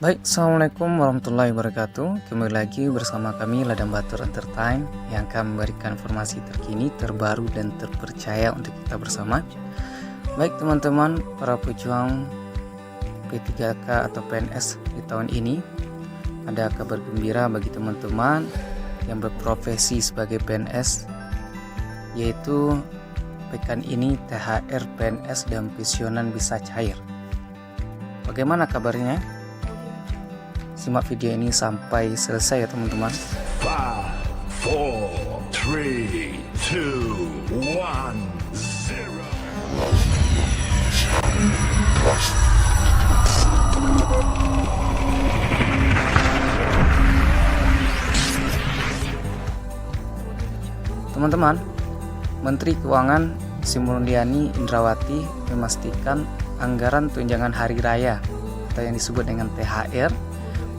Baik, Assalamualaikum warahmatullahi wabarakatuh. Kembali lagi bersama kami Ladang Batur Entertain yang akan memberikan informasi terkini, terbaru, dan terpercaya untuk kita bersama. Baik teman-teman, para pejuang P3K atau PNS di tahun ini, ada kabar gembira bagi teman-teman yang berprofesi sebagai PNS, yaitu pekan ini THR PNS dan pensiunan bisa cair. Bagaimana kabarnya? Simak video ini sampai selesai ya teman-teman. 5, 4, 3, 2, 1, 0. Teman-teman, Menteri Keuangan Sri Mulyani Indrawati memastikan anggaran tunjangan hari raya atau yang disebut dengan THR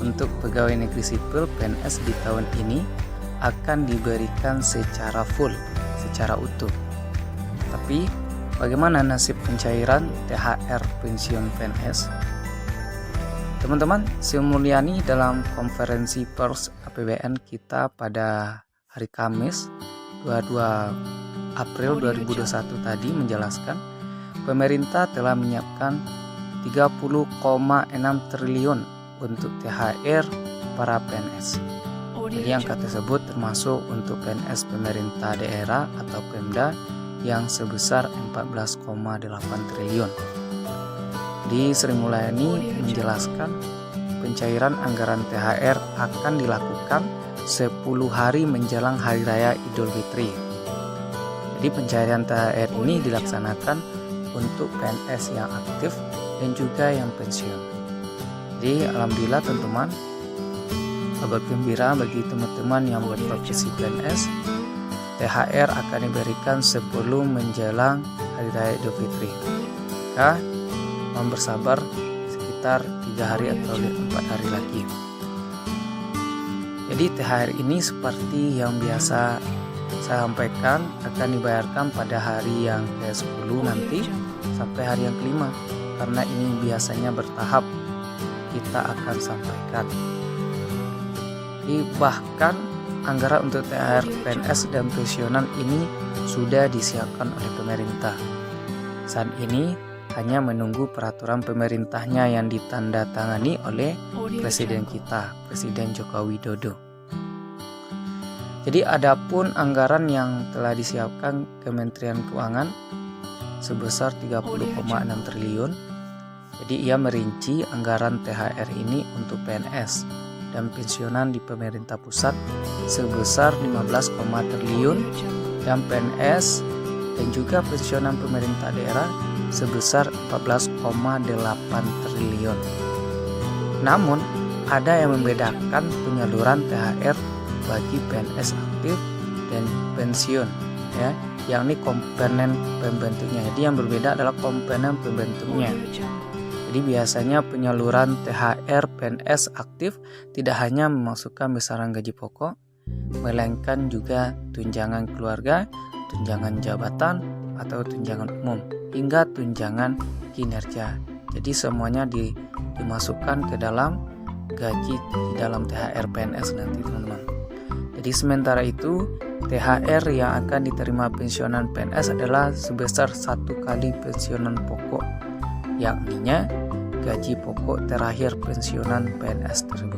untuk pegawai negeri sipil PNS di tahun ini akan diberikan secara full, secara utuh. Tapi bagaimana nasib pencairan THR pensiun PNS? Teman-teman, Sri Mulyani dalam konferensi pers APBN kita pada hari Kamis 22 April 2021 tadi menjelaskan pemerintah telah menyiapkan 30,6 triliun untuk THR para PNS. Jadi angka tersebut termasuk untuk PNS pemerintah daerah atau Pemda yang sebesar 14,8 triliun. Di Sri Mulyani menjelaskan pencairan anggaran THR akan dilakukan 10 hari menjelang Hari Raya Idul Fitri. Jadi pencairan THR ini dilaksanakan untuk PNS yang aktif dan juga yang pensiun. Jadi alhamdulillah teman-teman, kabar gembira bagi teman-teman yang berprofesi PNS, THR akan diberikan sebelum menjelang Hari Raya Idul Fitri. Maka mohon bersabar sekitar 3 hari atau 4 hari lagi. Jadi THR ini seperti yang biasa saya sampaikan akan dibayarkan pada hari yang ke-10 nanti sampai hari yang ke-5, karena ini biasanya bertahap kita akan sampaikan. Bahkan anggaran untuk THR PNS dan pensiunan ini sudah disiapkan oleh pemerintah. Saat ini hanya menunggu peraturan pemerintahnya yang ditandatangani oleh Presiden kita, Presiden Joko Widodo. Jadi adapun anggaran yang telah disiapkan Kementerian Keuangan sebesar 30,6 triliun. Jadi ia merinci anggaran THR ini untuk PNS dan pensiunan di pemerintah pusat sebesar 15, triliun dan PNS dan juga pensiunan pemerintah daerah sebesar 14,8 triliun. Namun ada yang membedakan penyaluran THR bagi PNS aktif dan pensiun, ya, yakni komponen pembentuknya. Jadi yang berbeda adalah komponen pembentuknya. Jadi biasanya penyaluran THR PNS aktif tidak hanya memasukkan besaran gaji pokok, melainkan juga tunjangan keluarga, tunjangan jabatan, atau tunjangan umum, hingga tunjangan kinerja. Jadi semuanya dimasukkan ke dalam gaji di dalam THR PNS nanti teman-teman. Jadi sementara itu THR yang akan diterima pensiunan PNS adalah sebesar 1 kali pensiunan pokok, yakninya gaji pokok terakhir pensiunan PNS tersebut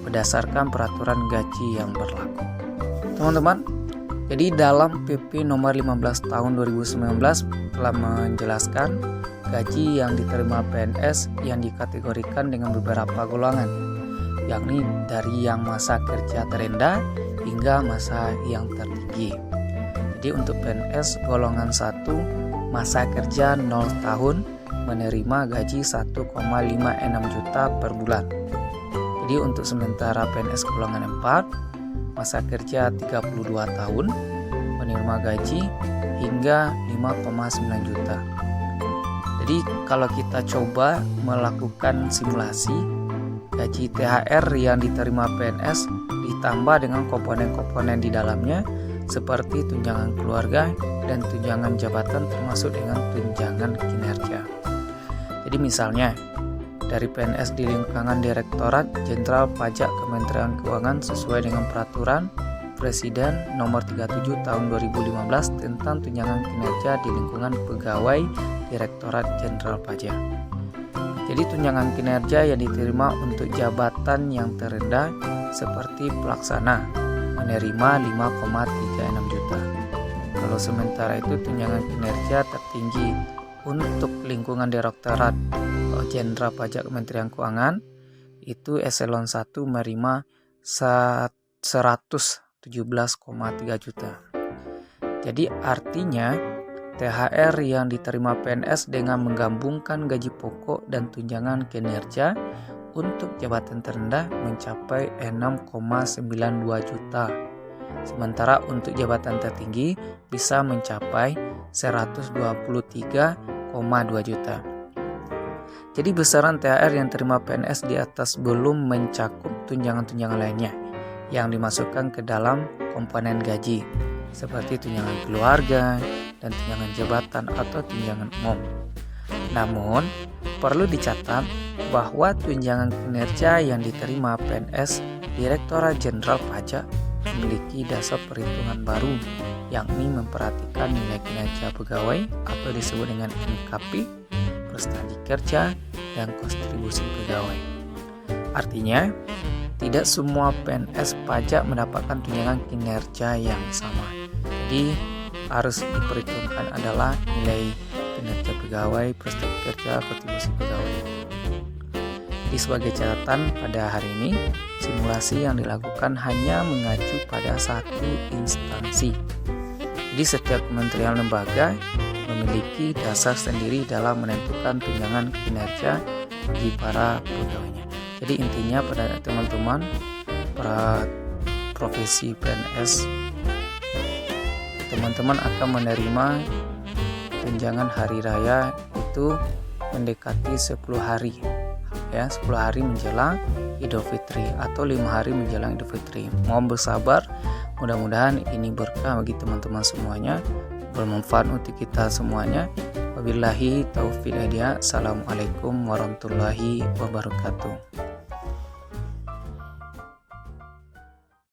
berdasarkan peraturan gaji yang berlaku. Teman-teman, jadi dalam PP nomor 15 tahun 2019 telah menjelaskan gaji yang diterima PNS yang dikategorikan dengan beberapa golongan, yakni dari yang masa kerja terendah hingga masa yang tertinggi. Jadi untuk PNS golongan 1 masa kerja 0 tahun menerima gaji 1,56 juta per bulan. Jadi untuk sementara PNS golongan 4 masa kerja 32 tahun menerima gaji hingga 5,9 juta. Jadi kalau kita coba melakukan simulasi gaji THR yang diterima PNS ditambah dengan komponen-komponen di dalamnya seperti tunjangan keluarga dan tunjangan jabatan termasuk dengan tunjangan kinerja. Jadi misalnya dari PNS di lingkungan Direktorat Jenderal Pajak Kementerian Keuangan sesuai dengan Peraturan Presiden Nomor 37 Tahun 2015 tentang tunjangan kinerja di lingkungan pegawai Direktorat Jenderal Pajak. Jadi tunjangan kinerja yang diterima untuk jabatan yang terendah seperti pelaksana menerima 5,36 juta. Kalau sementara itu tunjangan kinerja tertinggi untuk lingkungan Direktorat Jenderal Pajak Kementerian Keuangan itu eselon 1 menerima 117,3 juta. Jadi artinya THR yang diterima PNS dengan menggabungkan gaji pokok dan tunjangan kinerja untuk jabatan terendah mencapai 6,92 juta. Sementara untuk jabatan tertinggi bisa mencapai 123,2 juta. Jadi besaran THR yang terima PNS di atas belum mencakup tunjangan-tunjangan lainnya yang dimasukkan ke dalam komponen gaji seperti tunjangan keluarga dan tunjangan jabatan atau tunjangan umum. Namun, perlu dicatat bahwa tunjangan kinerja yang diterima PNS Direktorat Jenderal Pajak memiliki dasar perhitungan baru, yakni memperhatikan nilai kinerja pegawai atau disebut dengan NKP, prestasi kerja, dan kontribusi pegawai. Artinya, tidak semua PNS pajak mendapatkan tunjangan kinerja yang sama. Jadi, harus diperhitungkan adalah nilai kinerja pegawai, prestasi kerja, kontribusi pegawai. Jadi sebagai catatan pada hari ini, simulasi yang dilakukan hanya mengacu pada satu instansi. Jadi setiap kementerian lembaga memiliki dasar sendiri dalam menentukan tunjangan kinerja bagi para pegawainya. Jadi intinya pada teman-teman para profesi PNS, teman-teman akan menerima tunjangan hari raya itu mendekati 10 hari ya, 10 hari menjelang Idul Fitri atau 5 hari menjelang Idul Fitri. Mohon bersabar, mudah-mudahan ini berkah bagi teman-teman semuanya, bermanfaat untuk kita semuanya. Wabillahi taufiq hidayah. Assalamualaikum warahmatullahi wabarakatuh.